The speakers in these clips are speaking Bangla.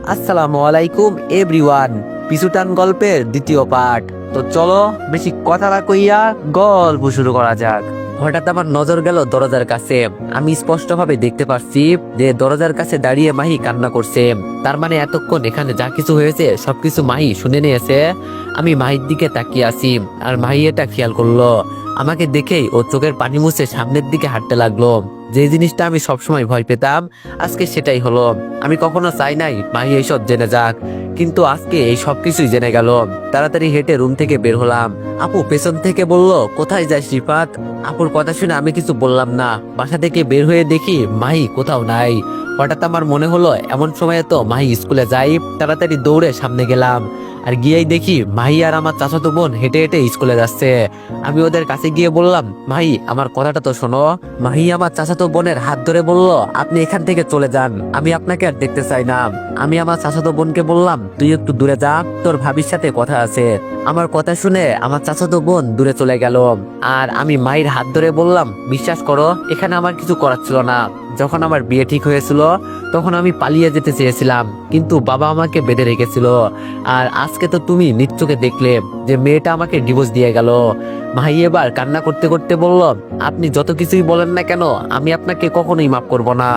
আসসালামু আলাইকুম এভরিওয়ান। পিছুটান গল্পের দ্বিতীয় পার্ট। তো চলো বেশি কথা না কইয়া গল্প শুরু করা যাক। হঠাৎ আমার নজর গেল দরজার কাছে। আমি স্পষ্টভাবে দেখতে পাচ্ছি যে দরজার কাছে দাঁড়িয়ে মাহি কান্না করছে। তার মানে এতক্ষণ এখানে যা কিছু হয়েছে সবকিছু মাহি শুনে নিয়েছে। আমি মাহির দিকে তাকিয়ে আছি আর মাহি এটা খেয়াল করলো। আমাকে দেখেই ও চোখের পানি মুছে সামনের দিকে হাঁটতে লাগলো। যে জিনিসটা আমি সবসময় ভয় পেতাম আজকে সেটাই হলো। আমি কখনো চাই নাই মাহি এইসব জেনে যাক, কিন্তু আজকে এই সব কিছুই জেনে গেল। তাড়াতাড়ি হেঁটে রুম থেকে বের হলাম। আপু পেছন থেকে বলল, কোথায় যাস রিফাত? আপুর কথা শুনে আমি কিছু বললাম না। বাসা থেকে বের হয়ে দেখি মাহি কোথাও নাই। হঠাৎ আমার মনে হলো এমন সময়ে তো মাহি স্কুলে যাই। তাড়াতাড়ি দৌড়ে সামনে গেলাম আর গিয়েই দেখি মাহি আর আমার চাচাতো বোন হেঁটে হেঁটে স্কুলে যাচ্ছে। আমি ওদের কাছে গিয়ে বললাম, মাহি আমার কথাটা তো শোনো। মাহি আমার চাচাতো বোনের হাত ধরে বলল, আপনি এখান থেকে চলে যান, আমি আপনাকে আর দেখতে চাই না। আমি আমার চাচাতো বোনকে বললাম, তুই একটু দূরে যা, তোর ভাবির সাথে কথা আছে। আমার কথা শুনে আমার চাচাতো বোন দূরে চলে গেল। আর আমি মায়ের হাত ধরে বললাম, বিশ্বাস করো এখানে আমার কিছু করার ছিল না। যখন আমার বিয়ে ঠিক হয়েছিল তখন আমি পালিয়ে যেতে চেয়েছিলাম, কিন্তু বাবা আমাকে বেঁধে রেখেছিল। আর আজকে তো তুমি নিজ চোখে দেখলে যে মেয়েটা আমাকে ডিভোর্স দিয়ে গেল। মাহি এবার কান্না করতে করতে বলল, আপনি যত কিছুই বলেন না কেন আমি আপনাকে কখনোই মাফ করব না।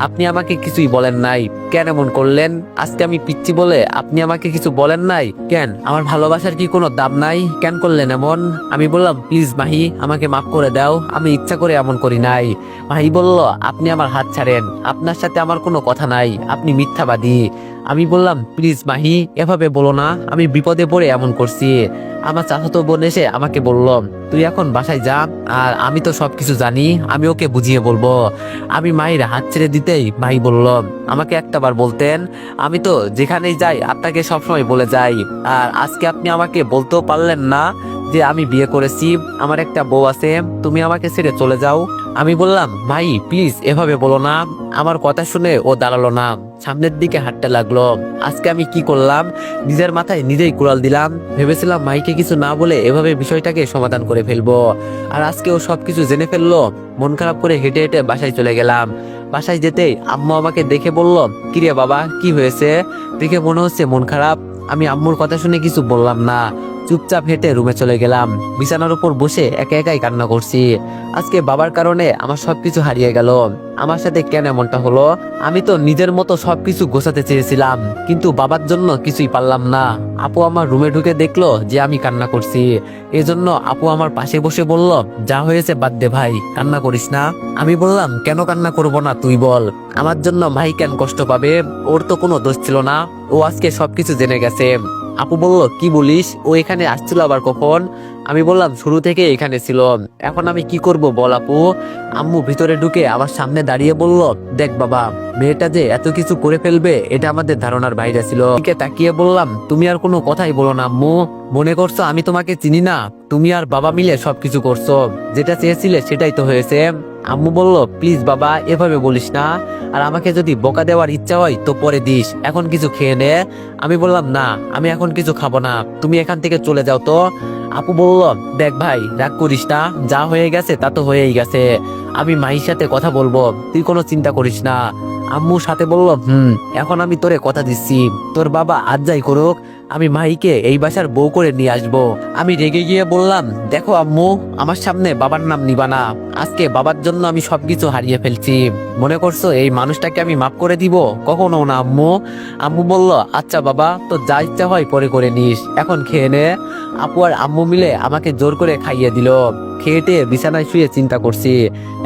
আপনি আমাকে কিছুই বলেন নাই, কেন এমন করলেন? আজকে আমি পিচ্ছি বলে আপনি আমাকে কিছু বলেন নাই কেন? আমার ভালোবাসার কি কোনো দাম নাই? কেন করলেন এমন? আমি বললাম, প্লিজ মাহি আমাকে মাফ করে দাও, আমি ইচ্ছা করে এমন করি নাই। মাহি বলল, আপনি আমার হাত ছাড়েন, আপনার সাথে আমার কোনো কথা নাই, আপনি মিথ্যাবাদী। আমি বললাম, প্লিজ মাহি এভাবে বলো না, আমি বিপদে পড়ে এমন করছি। আমার চাচাতো বোন এসে আমাকে বলল, তুই এখন বাসায় যা, আর আমি তো সবকিছু জানি, আমি ওকে বুঝিয়ে বলবো। আমি মায়ের হাত ছেড়ে দিতেই মাই বলল, আমাকে একটাবার বলতেন, আমি তো যেখানেই যাই আপনাকে সবসময় বলে যাই। আর আজকে আপনি আমাকে বলতেও পারলেন না যে আমি বিয়ে করেছি, আমার একটা বউ আছে, তুমি আমাকে ছেড়ে চলে যাও। আমি বললাম, ভাই প্লিজ এভাবে বলো না। আমার কথা শুনে ও দাঁড়ালো না, সামনের দিকে হাঁটতে লাগলো। আজকে আমি কি করলাম? নিজের মাথায় নিজেই কুড়াল দিলাম। ভেবেছিলাম মাইকে কিছু না বলে এভাবে বিষয়টাকে সমাধান করে ফেলবো, আর আজকে ও সবকিছু জেনে ফেললো। মন খারাপ করে হেঁটে হেঁটে বাসায় চলে গেলাম। বাসায় যেতেই আম্মু আমাকে দেখে বলল, কিরে বাবা কি হয়েছে? দেখে মনে হচ্ছে মন খারাপ। আমি আম্মুর কথা শুনে কিছু বললাম না, চুপচাপ হেঁটে রুমে চলে গেলাম। বিছানার উপর বসে একা একাই কান্না করছি। আজকে বাবার কারণে আমার সবকিছু হারিয়ে গেল। আমার সাথে কেন এমনটা হলো? আমি তো নিজের মতো সবকিছু গোছাতে চেয়েছিলাম, কিন্তু বাবার জন্য কিছুই পারলাম না। আপু আমার রুমে ঢুকে দেখলো যে আমি কান্না করছি। এজন্য আপু আমার পাশে বসে বলল, যা হয়েছে বাদ দে ভাই, কান্না করিস না। আমি বললাম, কেন কান্না করব না তুই বল? আমার জন্য ভাই কেন কষ্ট পাবে? ওর তো কোনো দোষ ছিল না, ও আজকে সবকিছু জেনে গেছে। আপু বলল, কি বলিস? ও এখানে আসছিল আবার কখন? আমি বললাম, শুরু থেকে এখানে ছিল। এখন আমি কি করব বল আপু? আম্মু ভিতরে ঢুকে আমার সামনে দাঁড়িয়ে বলল, দেখ বাবা, মেয়েটা যে এত কিছু করে ফেলবে এটা আমাদের ধারণার বাইরে ছিল। এদিকে তাকিয়ে বললাম, তুমি আর কোনো কথাই বলো না আম্মু। মনে করছো আমি তোমাকে চিনি না? তুমি আর বাবা মিলে সবকিছু করছো, যেটা চেয়েছিলে সেটাই তো হয়েছে। আম্মু বলল, প্লিজ বাবা এভাবে বলিস না, আর আমাকে যদি বোকা দেওয়ার ইচ্ছা হয় তো পরে দিস, এখন কিছু খেয়ে নে। আমি বললাম, না আমি এখন কিছু খাবো না, তুমি এখান থেকে চলে যাও তো। আপু বলল, দেখ ভাই রাগ করিস না, যা হয়ে গেছে তা তো হয়েই গেছে, আমি মাহির সাথে কথা বলবো, তুই কোনো চিন্তা করিস না। আম্মু সাথে বলল, এখন আমি তোরে কথা দিচ্ছি, তোর বাবা আজ যাই করুক, আমি মাহিকে এই বাসার বউ করে নিয়ে আসবো। আমি রেগে গিয়ে বললাম, দেখো আম্মু, আমার সামনে বাবার নাম নিবা না। আজকে বাবার জন্য আমি সবকিছু হারিয়ে ফেলছি, মনে করছো এই মানুষটাকে আমি মাফ করে দিব? কখনো না আম্মু। আম্মু বলল, আচ্ছা বাবা, তো যা ইচ্ছা হয় পরে করে নিস, এখন খেয়ে নে। আপু আর আম্মু মিলে আমাকে জোর করে খাইয়ে দিল। খেয়ে টেয়ে বিছানায় শুয়ে চিন্তা করছি,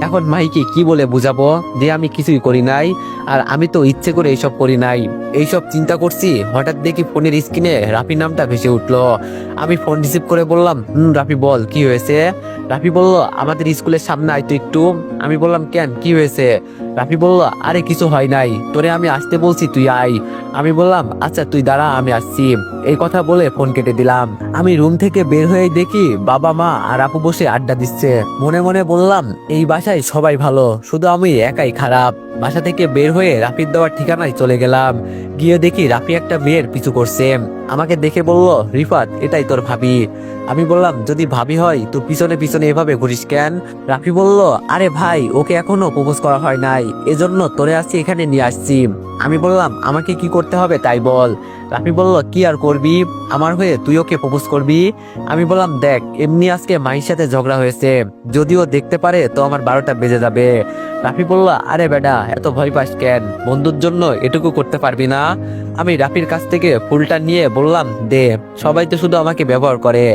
এখন মাহিকে কি বলে বুঝাবো যে আমি কিছুই করি নাই, আর আমি তো ইচ্ছে করে এইসব করি নাই। এইসব চিন্তা করছি, হঠাৎ দেখি ফোনের স্ক্রিনে রাফি নামটা ভেসে উঠলো। আমি ফোন রিসিভ করে বললাম, রাফি বল কি হয়েছে? রাফি বলল, আমাদের স্কুলের সামনে আয় তো একটু। আমি বললাম, কেন কি হয়েছে? রাফি বলল, আরে কিছু হয় নাই, তোরে আমি আসতে বলছি, তুই আয়। আমি বললাম, আচ্ছা তুই দাঁড়া আমি আসছি। এই কথা বলে ফোন কেটে দিলাম। আমি রুম থেকে বের হয়ে দেখি বাবা মা আর আপু বসে আড্ডা দিচ্ছে। মনে মনে বললাম, এই বাসায় সবাই ভালো, শুধু আমি একাই খারাপ। বাসা থেকে বের হয়ে রাফির দেওয়ার ঠিকানায় চলে গেলাম। গিয়ে দেখি রাফি একটা মেয়ের পিছু করছে। আমাকে দেখে বলল, রিফাত এটাই তোর ভাবি। আমি বললাম, যদি ভাবি হয় তো পিছনে পিছনে এভাবে ঘুরিস কেন? রাফি বলল, আরে ভাই ওকে এখনো প্রপোজ করা হয় নাই, এজন্য তোরে আজকে এখানে নিয়ে আসছি। আমি বললাম, আমাকে কি করতে হবে তাই বল। রাফি বলল, কি আর করবি, আমার হয়ে তুই ওকে প্রপোজ করবি। আমি বললাম, দেখ এমনি আজকে মাহির সাথে ঝগড়া হয়েছে, যদিও দেখতে পারে তো আমার 12টা বেজে যাবে। রাফি বলল, আরে বেটা এত ভয় পাস কেন, বন্ধুর জন্য এটুকু করতে পারবি না? আমি রাফির কাছ থেকে ফুলটা নিয়ে বললাম, দে, সবাই তো শুধু আমাকে ব্যবহার করে,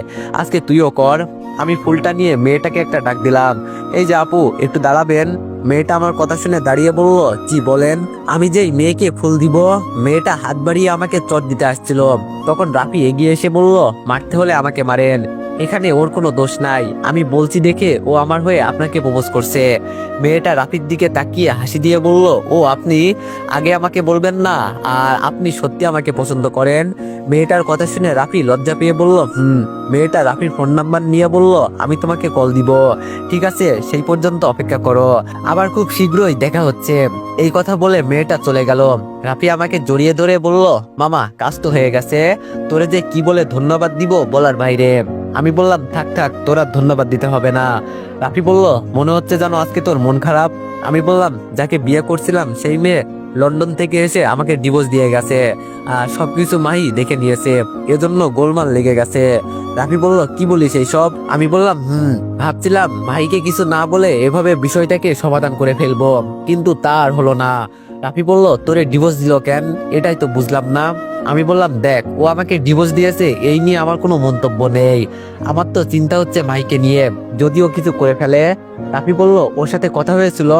আজকে তুইও কর। আমি ফুলটা নিয়ে মেয়েটাকে একটা ডাক দিলাম, এই যে আপু একটু দাঁড়াবেন। মেয়েটা আমার কথা শুনে দাঁড়িয়ে বলল, জি বলেন। আমি যেই মেয়েকে ফুল দিব, মেয়েটা হাত বাড়িয়ে আমাকে চট দিতে আসছিল, তখন রাফি এগিয়ে এসে বলল, মারতে হলে আমাকে মারেন, এখানে ওর কোনো দোষ নাই, আমি বলছি দেখে ও আমার হয়ে আপনাকে প্রপোজ করছে। মেয়েটা রাফির দিকে তাকিয়ে হাসি দিয়ে বলল, ও আপনি আগে আমাকে বলবেন না, আর আপনি সত্যি আমাকে পছন্দ করেন? মেয়েটার কথা শুনে রাফি লজ্জা পেয়ে বলল, মেয়েটা রাফির ফোন নাম্বার নিয়ে বলল, আমি তোমাকে কল দিব, ঠিক আছে সেই পর্যন্ত অপেক্ষা করো, আবার খুব শীঘ্রই দেখা হচ্ছে। এই কথা বলে মেয়েটা চলে গেল। রাফি আমাকে জড়িয়ে ধরে বলল, মামা কাজ তো হয়ে গেছে, তোরে যে কি বলে ধন্যবাদ দিব বলার বাইরে। আমি বললাম, থাক থাক তোর আর ধন্যবাদ দিতে হবে না। রাফি বলল, মনে হচ্ছে যেন আজকে তোর মন খারাপ। আমি বললাম, যাকে বিয়ে করছিলাম সেই মেয়ে লন্ডন থেকে এসে আমাকে ডিভোর্স দিয়ে গেছে, আর সবকিছু মাহি দেখে নিয়েছে, এজন্য গোলমাল লেগে গেছে। রাফি বলল, কি বলিস এইসব? আমি বললাম, ভাবছিলাম মাহিকে কিছু না বলে এভাবে বিষয়টাকে সমাধান করে ফেলবো, কিন্তু তার হলো না। রাফি বলল, তোরে ডিভোর্স দিল কেন, এটাই তো বুঝলাম না। আমি বললাম, দেখ ও আমাকে ডিভোর্স দিয়েছে এই নিয়ে আমার কোনো মন্তব্য নেই, আমার তো চিন্তা হচ্ছে মাইকে নিয়ে, যদিও কিছু করে ফেলে। রাফি বলল, ওর সাথে কথা হয়েছিল?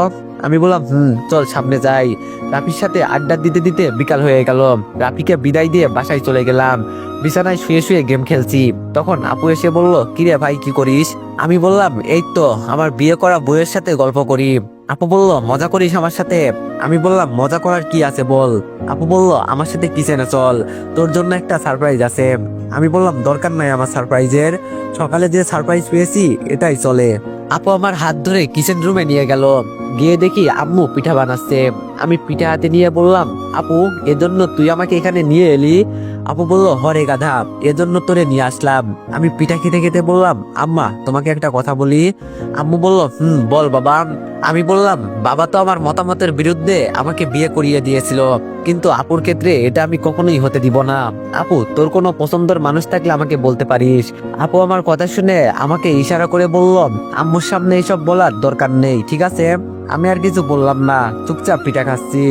আমি বললাম, চল সামনে যাই। রাফির সাথে আড্ডা দিতে দিতে বিকাল হয়ে গেল। রাফিকে বিদায় দিয়ে বাসায় চলে গেলাম। বিছানায় শুয়ে শুয়ে গেম খেলছি, তখন আপু এসে বলল, কিরে ভাই কি করিস? আমি বললাম, এই তো আমার বিয়ে করা বউয়ের সাথে গল্প করি। আপু বলল, মজা করিস আমার সাথে? আমি বললাম, মজা করার কি আছে বল। আপু বলল, আমার সাথে কিচেনে চল, তোর জন্য একটা সারপ্রাইজ আছে। আমি বললাম, দরকার নাই আমার সারপ্রাইজের, সকালে যে সারপ্রাইজ পেয়েছি এটাই চলে। আপু আমার হাত ধরে কিচেন রুমে নিয়ে গেল, গিয়ে দেখি আম্মু পিঠা বানাচ্ছে। আমি পিঠা হাতে নিয়ে বললাম, আপু এজন্য তুই আমাকে এখানে নিয়ে এলি? আপু বলল, হরে গাধা, এজন্য তোরে নিয়ে আসলাম। আমি পিঠা খেতে খেতে বললাম, আম্মা তোমাকে একটা কথা বলি। আম্মু বলল, বল বাবা। আমি বললাম, বাবা তো আমার মতামতের বিরুদ্ধে আমাকে বিয়ে করিয়ে দিয়েছিল, কিন্তু আপুর ক্ষেত্রে এটা আমি কখনোই হতে দিব না। আপু তোর কোনো পছন্দের মানুষ থাকলে আমাকে বলতে পারিস। আপু আমার কথা শুনে আমাকে ইশারা করে বলল, আম্মুর সামনে এইসব বলার দরকার নেই, ঠিক আছে? আমি আর কিছু বললাম না, চুপচাপ পিঠা খাচ্ছি।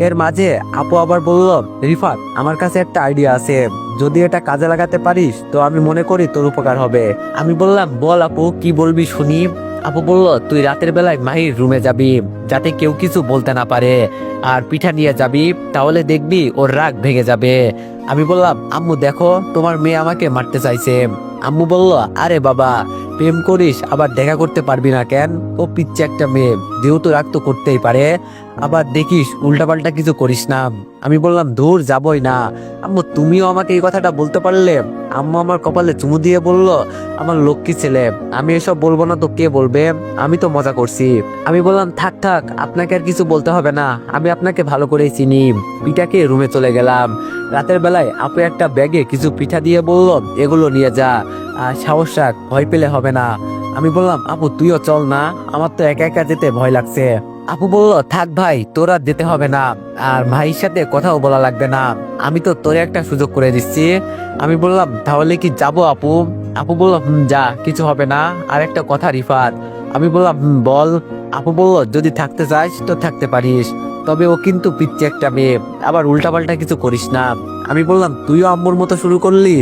এর মাঝে আপু আবার বলল, রিফাত আমার কাছে একটা আইডিয়া আছে, যদি এটা কাজে লাগাতে পারিস তো আমি মনে করি তোর উপকার হবে। আমি বললাম, বল আপু কি বলবি শুনি। আপু বলল, তুই রাতের বেলায় মাহির রুমে যাবি, যাতে কেউ কিছু বলতে না পারে, আর পিঠা নিয়ে যাবি, তাহলে দেখবি ওর রাগ ভেঙে যাবে। আমি বললাম, আম্মু দেখো তোমার মেয়ে আমাকে মারতে চাইছে। আম্মু বলল, আরে বাবা প্রেম করিস আবার দেখা করতে পারবি না কেন, ও পিচ্ছে একটা মেয়ে, যেহেতু রাগ তো করতেই পারে, আবার দেখিস উল্টাপাল্টা কিছু করিস না। আমি বললাম, দূর যাবই না। আম্মু তুমিও আমাকে এই কথাটা বলতে পারলে? আম্মু আমার কপালে চুমু দিয়ে বলল, আমার লক্ষ্মী ছেলে, আমি এসব বলবো না তো কে বলবে, আমি তো মজা করছি। আমি বললাম, থাক থাক আপনাকে আর কিছু বলতে হবে না, আমি আপনাকে ভালো করেই চিনি। পিঠাকে রুমে চলে গেলাম। রাতের বেলায় আপু একটা ব্যাগে কিছু পিঠা দিয়ে বলল, এগুলো নিয়ে যা, আর সাহস রাখ, ভয় পেলে হবে না। আমি বললাম, আপু তুইও চল না, আমার তো একা একা যেতে ভয় লাগছে। আপু বলল, থাক ভাই তোর আর যেতে হবে না, আর ভাইয়ের সাথে কথাও বলা লাগবে না, আমি তো তোরে একটা সুযোগ করে দিচ্ছি। আমি বললাম, তাহলে কি যাবো আপু? আপু বলল, যা, কিছু হবে না। আর একটা কথা রিফাত। আমি বললাম, বল। আপু বলল, যদি থাকতে চাস তো থাকতে পারিস, তবে ও কিন্তু পিচ্ছে একটা মেয়ে, আবার উল্টাপাল্টা কিছু করিস না। আমি বললাম, তুইও আম্মুর মতো শুরু করলি?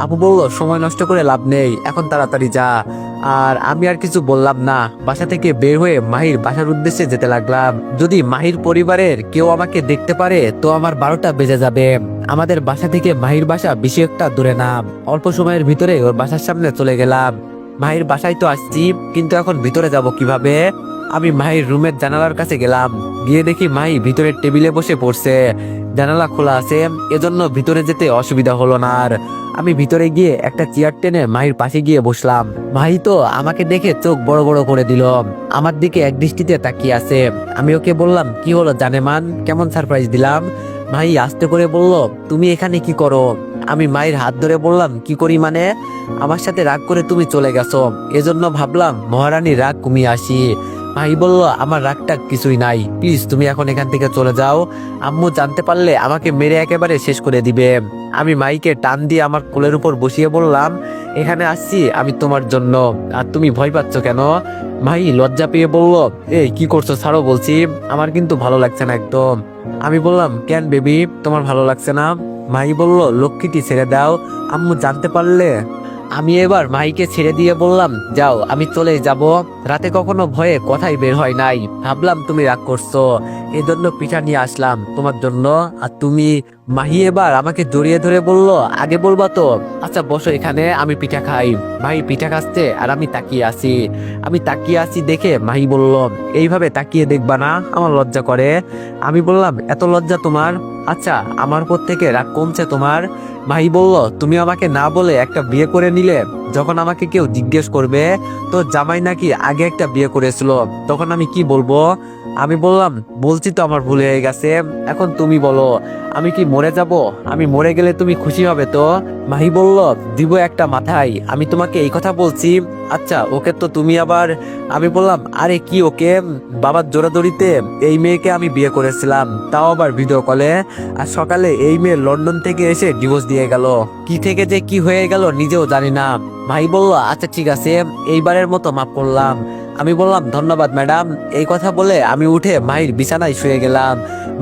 আপু বলল, সময় নষ্ট করে লাভ নেই, এখন তাড়াতাড়ি যা। আর আমি আর কিছু বললাম না, বাসা থেকে বের হয়ে মাহির বাসার উদ্দেশ্যে যেতে লাগলাম। যদি মাহির পরিবারের কেউ আমাকে দেখতে পারে তো আমার 12টা বেজে যাবে। আমাদের বাসা থেকে মাহির বাসা বেশি একটা দূরে না, অল্প সময়ের ভিতরে ওর বাসার সামনে চলে গেলাম। মাহির বাসায় তো আসছি, কিন্তু এখন ভিতরে যাব কিভাবে? আমি মাহির রুমের জানালার কাছে গেলাম, গিয়ে দেখি মাহি ভিতরের টেবিলে বসে পড়ছে, জানালা খোলা আছে, এজন্য ভিতরে যেতে অসুবিধা হলো না আর। আমি ভিতরে গিয়ে একটা চেয়ার টেনে মাহির পাশে গিয়ে বসলাম। মাহি তো আমাকে দেখে চোখ বড় বড় করে দিল, আমার দিকে এক দৃষ্টিতে তাকিয়ে আছে। আমি ওকে বললাম, কি হলো জানেমান, কেমন সারপ্রাইজ দিলাম? মাহি আস্তে করে বলল, তুমি এখানে কি করো? আমি মায়ের হাত ধরে বললাম, কি করি মানে? আমার সাথে রাগ করে তুমি চলে গেছো, এজন্য ভাবলাম মহারানীর রাগ কমিয়ে আসি। মাহি বলল, আমার রাগটা কিছুই নাই, প্লিজ তুমি এখন এখান থেকে চলে যাও। আম্মু জানতে পারলে আমাকে মেরে একেবারে শেষ করে দিবে। আমি মাইকে টান দিয়ে আমার কোলের উপর বসিয়ে বললাম, এখানে আসছি আমি তোমার জন্য, আর তুমি ভয় পাচ্ছ কেন? মাহি লজ্জা পেয়ে বলল, এই কি করছো, ছাড়ো বলছি, আমার কিন্তু ভালো লাগছে না একদম। আমি বললাম, কেন বেবি, তোমার ভালো লাগছে না? মাহি বলল, লক্ষ্মীটি ছেড়ে দাও, আম্মু জানতে পারলে। আমি এবার মাইকে ছেড়ে দিয়ে বললাম, যাও, আমি চলে যাব। রাতে কখনো ভয়ে কথাই বের হয় নাই, ভাবলাম তুমি রাগ করছো, এই জন্য পিঠা নিয়ে আসলাম তোমার জন্য। আর তুমি? মাহি এবার আমাকে জড়িয়ে ধরে বলল, আগে বলবা তো। আচ্ছা বসো এখানে, আমি পিঠা খাই। মাহি পিঠা খাচ্ছে আর আমি তাকিয়ে আছি। আমি তাকিয়ে আছি দেখে মাহি বলল, এইভাবে তাকিয়ে দেখবা না, আমার লজ্জা করে। আমি বললাম, এত লজ্জা তোমার? আচ্ছা, আমার উপর থেকে রাগ কমছে তোমার? মাহি বলল, তুমি আমাকে না বলে একটা বিয়ে করে নিলে। যখন আমাকে কেউ জিজ্ঞেস করবে তো জামাই নাকি আগে একটা বিয়ে করেছিল, তখন আমি কি বলবো? আমি বললাম, বলছি তো আমার ভুল হয়ে গেছে, এখন তুমি বলো, আমি কি মরে যাব? আমি মরে গেলে তুমি খুশি হবে তো? মাহি বলল, দিব একটা মাথায়, আমি তোমাকে এই কথা বলছি। আচ্ছা ওকে তো তুমি আবার। আমি বললাম, আরে কি ওকে? বাবার জোরাজোরিতে এই মেয়েকে আমি বিয়ে করেছিলাম, তাও আবার ভিডিও কলে। আর সকালে এই মেয়ে লন্ডন থেকে এসে ডিভোর্স দিয়ে গেল। কি থেকে যে কি হয়ে গেল নিজেও জানি না। ভাই বলল, আচ্ছা ঠিক আছে, এইবারের মতো মাফ করলাম। আমি বললাম, ধন্যবাদ ম্যাডাম। এই কথা বলে আমি উঠে মাহির বিছানায় শুয়ে গেলাম।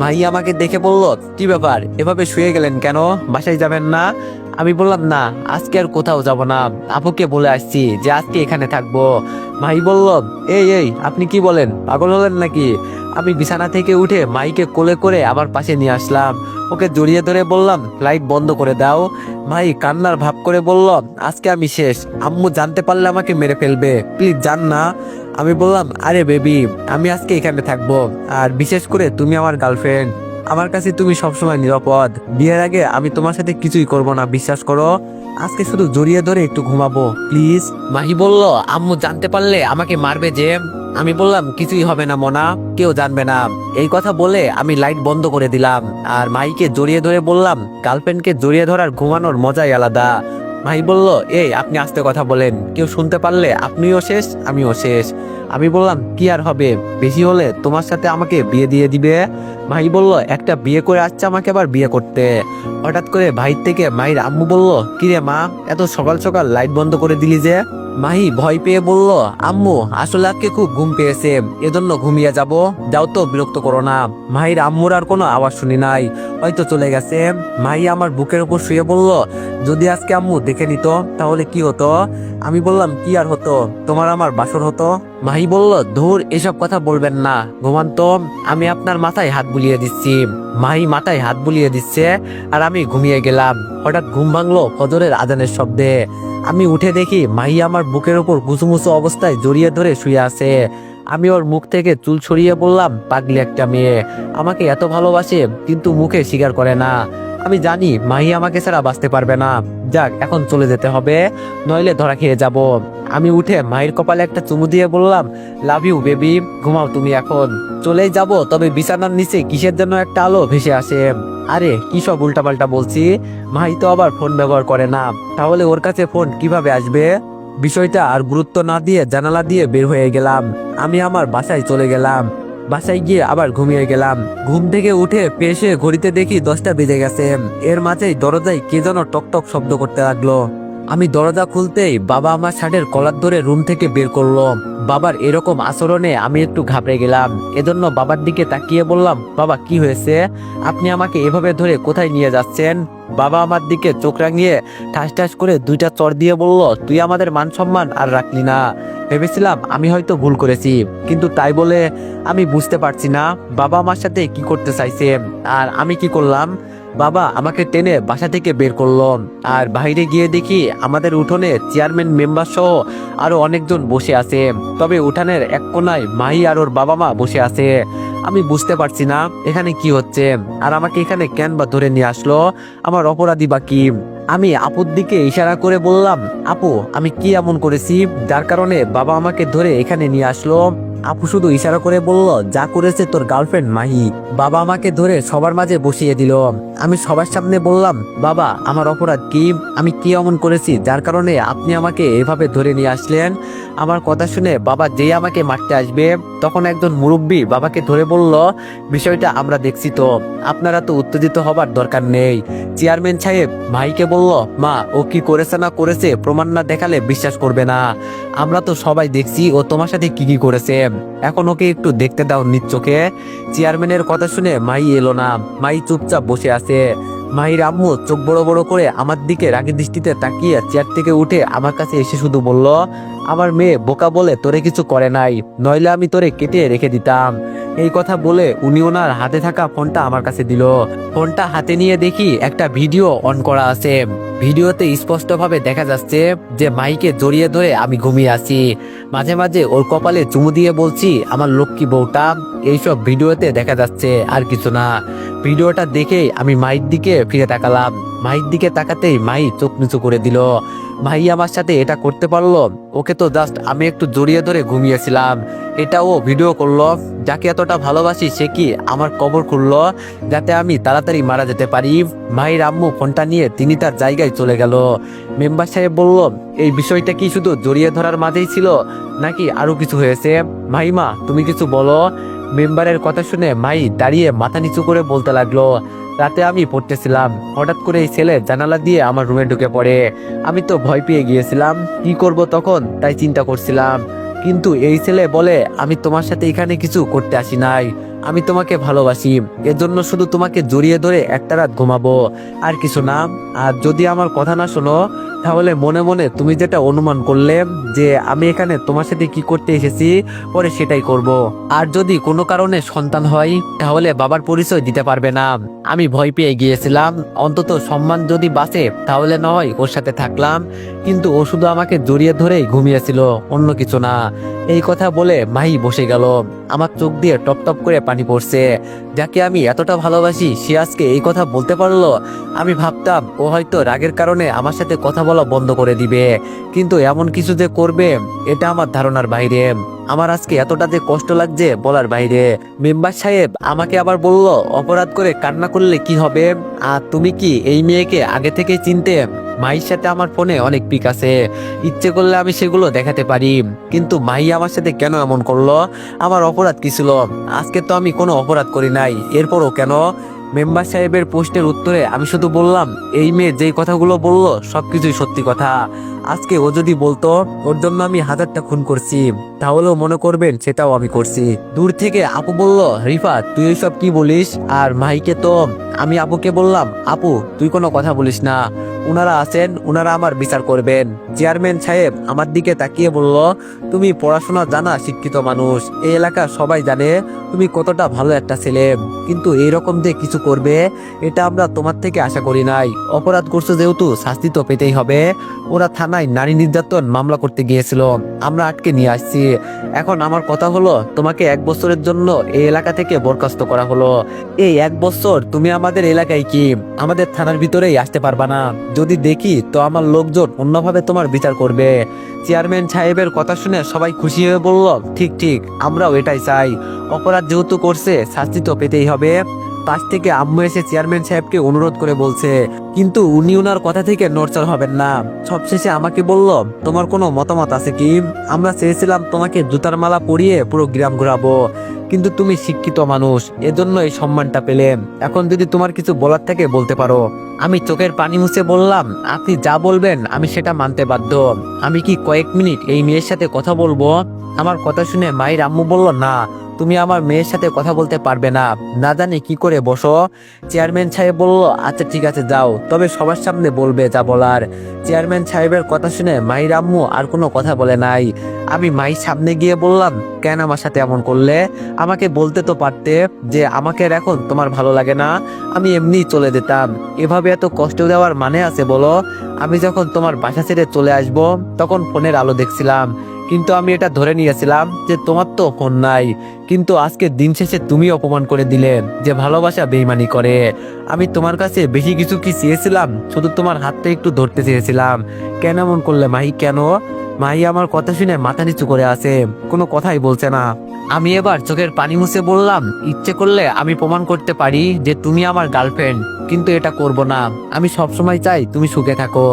মাহি আমাকে দেখে বলল, কি ব্যাপার, এভাবে শুয়ে গেলেন কেন? বাসায় যাবেন না? আমি বললাম, না, আজকে আর কোথাও যাব না, আপুকে বলে আসছি যে আজকে এখানে থাকবো। মাহি বলল, এই এই আপনি কি বলেন, পাগল হলেন নাকি? আমি বিছানা থেকে উঠে মাইকে কোলে করে আমার পাশে নিয়ে আসলাম। ওকে জড়িয়ে ধরে বললাম, লাইট বন্ধ করে দাও। ভাই কান্নার ভাব করে বলল, আজকে আমি শেষ, আম্মু জানতে পারলে আমাকে মেরে ফেলবে, প্লিজ যান না। আমি বললাম, আরে বেবি, আমি আজকে এখানে থাকবো, আর বিশেষ করে তুমি আমার গার্লফ্রেন্ড, আমার কাছে তুমি সবসময় নিরাপদ। বিয়ের আগে আমি তোমার সাথে কিছুই করব না, বিশ্বাস করো। আজকে শুধু জড়িয়ে ধরে একটু ঘুমাবো প্লিজ। মাহি বলল, আম্মু জানতে পারলে আমাকে মারবে যে। আমি বললাম, কিছুই হবে না মোনা, কেউ জানবে না। এই কথা বলে আমি লাইট বন্ধ করে দিলাম আর মাহিকে জড়িয়ে ধরে বললাম, গার্লফ্রেন্ডকে জড়িয়ে ধরার ঘুমানোর মজাই আলাদা। মাহি বলল, এই আপনি আস্তে কথা বলেন, কেউ শুনতে পারলে আপনিও শেষ, আমিও শেষ। আমি বললাম, কি আর হবে, বেশি হলে তোমার সাথে আমাকে বিয়ে দিয়ে দিবে। মাহি বলল, একটা বিয়ে করে আসছে আমাকে আবার বিয়ে করতে। হঠাৎ করে ভাই থেকে মাহির আম্মু বলল, কিরে মা, এত সকাল সকাল লাইট বন্ধ করে দিলি যে? মাহি ভয় পেয়ে বলল, আম্মু আসলে আজকে খুব ঘুম পেয়েছে, এজন্য ঘুমিয়ে যাব, যাও তো, বিরক্ত করো না। মাহির আম্মুর আর কোনো আওয়াজ শুনি নাই, হয়তো চলে গেছে। মাহি আমার বুকের উপর শুয়ে বলল, যদি আজকে আম্মু দেখে নিত তাহলে কি হতো? আমি বললাম, কি আর হতো, তোমার আমার বাসর হতো। মাহি বলল, ধুর, এসব কথা বলবেন না, ঘুমান তো, আমি আপনার মাথায় হাত বুলিয়ে দিচ্ছি। মাহি মাথায় হাত বুলিয়ে দিচ্ছে আর আমি ঘুমিয়ে গেলাম। হঠাৎ ঘুম ভাঙলো ফজরের আজানের শব্দে। আমি উঠে দেখি মাহি আমার বুকের উপর গুছুমুছু অবস্থায় জড়িয়ে ধরে শুয়ে আছে। আমি ওর মুখ থেকে চুল ছড়িয়ে বললাম, পাগলি একটা মেয়ে, আমাকে এত ভালোবাসে কিন্তু মুখে স্বীকার করে না। আমি জানি মাহি আমাকে ছাড়া বাঁচতে পারবে না, যাক এখন চলে যেতে হবে, নইলে ধরা খেয়ে যাব। আমি উঠে মাহির কপালে একটা চুমু দিয়ে বললাম, লাভ ইউ বেবি, ঘুমাও তুমি এখন। চলেই যাব, তবে বিছানার নিচে কিসের জন্য একটা আলো ভেসে আসে। আরে কি সব উল্টাপাল্টা বলছি, মাহি তো আবার ফোন ব্যবহার করে না, তাহলে ওর কাছে ফোন কিভাবে আসবে? বিষয়টা আর গুরুত্ব না দিয়ে জানালা দিয়ে বের হয়ে গেলাম। আমি আমার বাসায় চলে গেলাম। বাসায় গিয়ে আবার ঘুমিয়ে গেলাম। ঘুম থেকে উঠে পেশে ঘড়িতে দেখি 10টা বেজে গেছে। এর মাঝেই দরজায় কে যেন টকটক শব্দ করতে লাগলো। আমি দরজা খুলতেই বাবা আমার শার্টের কলার ধরে রুম থেকে বের করলো। বাবার এরকম আচরণে আমি একটু ঘাবড়ে গেলাম, এজন্য বাবার দিকে তাকিয়ে বললাম, বাবা কি হয়েছে, আপনি আমাকে এভাবে ধরে কোথায় নিয়ে যাচ্ছেন? বাবা আমার দিকে চোখ রাঙিয়ে ঠাস ঠাস করে 2টা চড় দিয়ে বলল, তুই আমাদের মান সম্মান আর রাখলি না। ভেবেছিলাম আমি হয়তো ভুল করেছি, কিন্তু তাই বলে আমি বুঝতে পারছি না বাবা আমার সাথে কি করতে চাইছে আর আমি কি করলাম। বাবা আমাকে টেনে বাসা থেকে বের করলো আর বাইরে গিয়ে দেখি আমাদের উঠোনে চেয়ারম্যান মেম্বার সহ আরো অনেকজন বসে আছে, তবে উঠানের এক কোনায় মাহি আর ওর বাবা মা বসে আছে। আমি বুঝতে পারছি না এখানে কি হচ্ছে আর আমাকে এখানে কেন বা ধরে নিয়ে আসলো, আমার অপরাধী বা কি? আমি আপুর দিকে ইশারা করে বললাম, আপু আমি কি এমন করেছি যার কারণে বাবা আমাকে ধরে এখানে নিয়ে আসলো? আপু শুধু ইশারা করে বলল, যা করেছে তোর গার্লফ্রেন্ড মাহি। বাবা আমাকে ধরে সবার মাঝে বসিয়ে দিল আমি সবার সামনে বললাম, বাবা আমার অপরাধ কি, আমি কি এমন করেছি যার কারণে আপনি আমাকে এভাবে ধরে নিয়ে আসলেন। আমার কথা শুনে বাবা যেই আমাকে মারতে আসবে তখন একজন মুরব্বী বাবাকে ধরে বলল, বিষয়টা আমরা দেখছি তো, আপনারা তো উত্তেজিত হবার দরকার নেই। চেয়ারম্যান সাহেব ভাইকে বলল, মা ও কি করেছে না করেছে প্রমাণ না দেখালে বিশ্বাস করবে না, আমরা তো সবাই দেখছি ও তোমার সাথে কি কি করেছে, এখন ওকে একটু দেখতে দাও নিজ চোখে। চেয়ারম্যানের কথা শুনে মাই এলো না, মাই চুপচাপ বসে আছে। মাহির আম্মু চোখ বড় বড় করে আমার দিকে রাগী দৃষ্টিতে তাকিয়ে চেয়ার থেকে উঠে আমার কাছে এসে শুধু বলল, আমার মেয়ে বোকা বলে তোরে কিছু করে নাই, নইলে আমি তোরে কেটে রেখে দিতাম। এই কথা বলে উনি ওনার হাতে থাকা ফোনটা আমার কাছে দিল। ফোনটা হাতে নিয়ে দেখি একটা ভিডিও অন করা আছে। ভিডিওতে স্পষ্টভাবে দেখা যাচ্ছে যে মাইকে জড়িয়ে ধরে আমি ঘুমিয়ে আছি, মাঝে মাঝে ওর কপালে চুমু দিয়ে বলছি আমার লক্ষ্মী বউটা। এইসব ভিডিওতে দেখা যাচ্ছে, আর কিছু না। ভিডিওটা দেখে আমি মাইর দিকে ফিরে তাকালাম। মাইর দিকে তাকাতেই মাই চোখ নিচু করে দিল। ভাই আমার সাথে এটা করতে পারলো? ওকে তো জাস্ট আমি একটু জড়িয়ে ধরে ঘুমিয়েছিলাম, এটা ও ভিডিও করলো। যাকে এতটা ভালোবাসি সে কি আমার কবর খুললো যাতে আমি তাড়াতাড়ি মারা যেতে পারি। মায়ের আম্মু ফোনটা নিয়ে তিনি তার জায়গায় চলে গেল। মেম্বার সাহেব বলল, এই বিষয়টা কি শুধু জড়িয়ে ধরার মাঝেই ছিল নাকি আরো কিছু হয়েছে? মাইমা তুমি কিছু বলো। মেম্বারের কথা শুনে মাই দাঁড়িয়ে মাথা নিচু করে বলতে লাগলো, রাতে আমি পড়তেছিলাম, হঠাৎ করে এই ছেলে জানালা দিয়ে আমার রুমে ঢুকে পড়ে। আমি তো ভয় পেয়ে গিয়েছিলাম, কি করব তখন তাই চিন্তা করছিলাম। কিন্তু এই ছেলে বলে, আমি তোমার সাথে এখানে কিছু করতে আসি নাই, আমি তোমাকে ভালোবাসি, এজন্য শুধু তোমাকে জড়িয়ে ধরে একটা রাত ঘুমাবো, আর কিছু না। আর যদি আমার কথা না শোনো তাহলে মনে মনে তুমি যেটা অনুমান করলে যে আমি এখানে তোমার সাথে কি করতে এসেছি, পরে সেটাই করব। আর যদি কোনো কারণে সন্তান হয় তাহলে বাবার পরিচয় দিতে পারবে না। আমি ভয় পেয়ে গিয়েছিলাম, অন্তত সম্মান যদি বাঁচে তাহলে নয় ওর সাথে থাকলাম, কিন্তু ও শুধু আমাকে জড়িয়ে ধরেই ঘুমিয়েছিল, অন্য কিছু না। এই কথা বলে মাহি বসে গেল। আমার চোখ দিয়ে টপ টপ করে পানি পড়ছে। যাকে আমি এতটা ভালোবাসি সে আজকে এই কথা বলতে পারলো। আমি ভাবতাম ও হয়তো রাগের কারণে আমার সাথে কথা বলা বন্ধ করে দিবে, কিন্তু এমন কিছু যে করবে এটা আমার ধারণার বাইরে। আমার আজকে এতটা যে কষ্ট লাগছে বলার বাইরে। মেম্বার সাহেব আমাকে আবার বলল, অপরাধ করে কান্না করলে কি হবে? আর তুমি কি এই মেয়েকে আগে থেকে চিনতে? মাহির সাথে আমার ফোনে অনেক পিক আছে, ইচ্ছে করলে আমি সেগুলো দেখাতে পারি, কিন্তু মাহি আমার সাথে কেন এমন করলো? আমার অপরাধ কি ছিল? আজকে তো আমি কোনো অপরাধ করি নাই, এরপরও কেন? মেম্বার সাহেবের প্রশ্নের উত্তরে আমি শুধু বললাম, এই মেয়ে যেই কথাগুলো বললো সবকিছুই সত্যি কথা। আজকে ও যদি বলতো ওর জন্য আমি 1000টা খুন করছি, তাহলেও মনে করবেন সেটাও আমি করছি। দূর থেকে আপু বলল, রিফাত তুই এইসব কি বলিস? আর মাহিকে তো আমি আপুকে বললাম, আপু তুই কোনো কথা বলিস না, উনারা আছেন, উনারা আমার বিচার করবেন। চেয়ারম্যান সাহেব আমার দিকে তাকিয়ে বলল, তুমি পড়াশোনা জানা শিক্ষিত মানুষ, এই এলাকা সবাই জানে তুমি কতটা ভালো একটা ছেলে, কিন্তু এইরকম যে কিছু করবে এটা আমরা তোমার থেকে আশা করি নাই। অপরাধ করছো যেহেতু শাস্তি তো পেতেই হবে। ওরা থানায় নারী নির্যাতন মামলা করতে গিয়েছিল, আমরা আটকে নিয়ে আসছি। এখন আমার কথা হলো, তোমাকে 1 বছরের জন্য এই এলাকা থেকে বরখাস্ত করা হলো। এই 1 বছর তুমি আমাদের এলাকায় কি আমাদের থানার ভিতরেই আসতে পারবা না? যদি দেখি তো আমার লোকজন অন্যভাবে তোমার বিচার করবে। চেয়ারম্যান সাহেবের কথা শুনে সবাই খুশি হয়ে বলল, ঠিক ঠিক, আমরাও এটাই চাই। অপরাধ যেহেতু করছে শাস্তি তো পেতেই হবে। পাশ থেকে আম্মু এসে চেয়ারম্যান সাহেবকে অনুরোধ করে বলছে, কিন্তু উনি ওনার কথা থেকে নড়চড় হবেন না। সবশেষে আমাকে বলল, তোমার কোনো মতামত আছে কি? আমরা চেয়েছিলাম তোমাকে জুতার মালা পরিয়ে পুরো গ্রাম ঘোরাবো, কিন্তু তুমি শিক্ষিত মানুষ, এজন্য এই সম্মানটা পেলে। এখন যদি তোমার কিছু বলার থাকে বলতে পারো। আমি চোখের পানি মুছে বললাম, আপনি যা বলবেন আমি সেটা মানতে বাধ্য। আমি কি কয়েক মিনিট এই মেয়ের সাথে কথা বলবো? আমার কথা শুনে মায়ের আম্মু বলল, না তুমি আমার মেয়ের সাথে কথা বলতে পারবে না, না জানি কি করে বসো। চেয়ারম্যান সাহেব বলল, আচ্ছা ঠিক আছে যাও, তবে সবার সামনে বলবে যা বলার। চেয়ারম্যান সাহেবের কথা শুনে মায়ের আম্মু আর কোনো কথা বলে নাই। আমি মায়ের সামনে গিয়ে বললাম, কেন আমার সাথে এমন করলে? আমাকে বলতে তো পারতে যে আমাকে আর এখন তোমার ভালো লাগে না, আমি এমনিই চলে যেতাম। এভাবে এত কষ্ট দেওয়ার মানে আছে বলো? আমি যখন তোমার বাসা ছেড়ে চলে আসবো তখন ফোনের আলো দেখছিলাম, কিন্তু আমি এটা ধরে নিয়েছিলাম যে তোমার তো ফোন নাই। কিন্তু আজকে দিন শেষে তুমি অপমান করে দিলে যে ভালোবাসা বেইমানি করে। আমি তোমার কাছে বেশি কিছু কি চেয়েছিলাম? শুধু তোমার হাতটা একটু ধরতে চেয়েছিলাম। কেন এমন করলে মাহি, কেন? মাহি আমার কথা শুনে মাথা নিচু করে আছে, কোনো কথাই বলছে না। আমি এবার চোখের পানি মুছে বললাম, ইচ্ছে করলে আমি প্রমাণ করতে পারি যে তুমি আমার গার্লফ্রেন্ড, কিন্তু এটা করব না। আমি সবসময় চাই তুমি সুখে থাকো,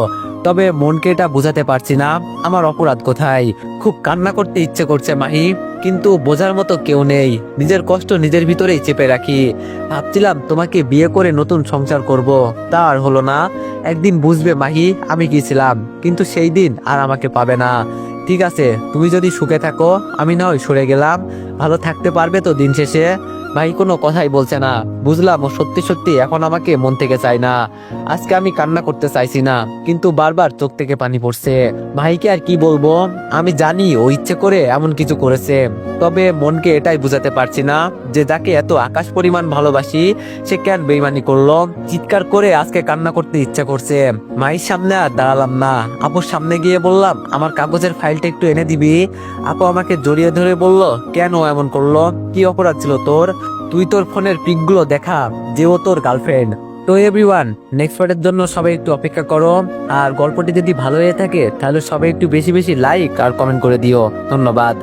তবে মনকে এটা বোঝাতে পারছি না আমার অপরাধ কোথায়। খুব কান্না করতে ইচ্ছে করছে মাহি, কিন্তু বোঝার মতো কেউ নেই। নিজের কষ্ট নিজের ভিতরেই চেপে রাখি। ভাবছিলাম তোমাকে বিয়ে করে নতুন সংসার করব, তা আর হলো না। একদিন বুঝবে মাহি আমি কি ছিলাম, কিন্তু সেই দিন আর আমাকে পাবে না। ঠিক আছে, তুমি যদি সুখে থাকো আমি না হয় সরে গেলাম। ভালো থাকতে পারবে তো দিন শেষে? ভাই কোনো কথাই বলছে না। বুঝলাম ও সত্যি সত্যি এখন আমাকে মন থেকে চায় না। আজকে আমি কান্না করতে চাইছি না, কিন্তু বারবার চোখ থেকে পানি পড়ছে। ভাইকে আর কি বলবো, আমি জানি ও ইচ্ছে করে এমন কিছু করেছে, তবে মনকে এটাই বুঝাতে পারছি না যে যাকে এত আকাশ পরিমাণ ভালোবাসি সে কেন বেইমানি করলো। চিৎকার করে আজকে কান্না করতে ইচ্ছা করছে। মায়ের সামনে আর দাঁড়ালাম না, আপুর সামনে গিয়ে বললাম, আমার কাগজের ফাইলটা একটু এনে দিবি। আপু আমাকে জড়িয়ে ধরে বলল, কেন এমন করলো, কি অপরাধ ছিল তোর? তুই তোর ফোনের পিকগুলো দেখা যে ও তোর গার্লফ্রেন্ড। তো এভরিওয়ান, নেক্সট পার্টের জন্য সবাই একটু অপেক্ষা করো। আর গল্পটি যদি ভালো হয়ে থাকে তাহলে সবাই একটু বেশি বেশি লাইক আর কমেন্ট করে দিও। ধন্যবাদ।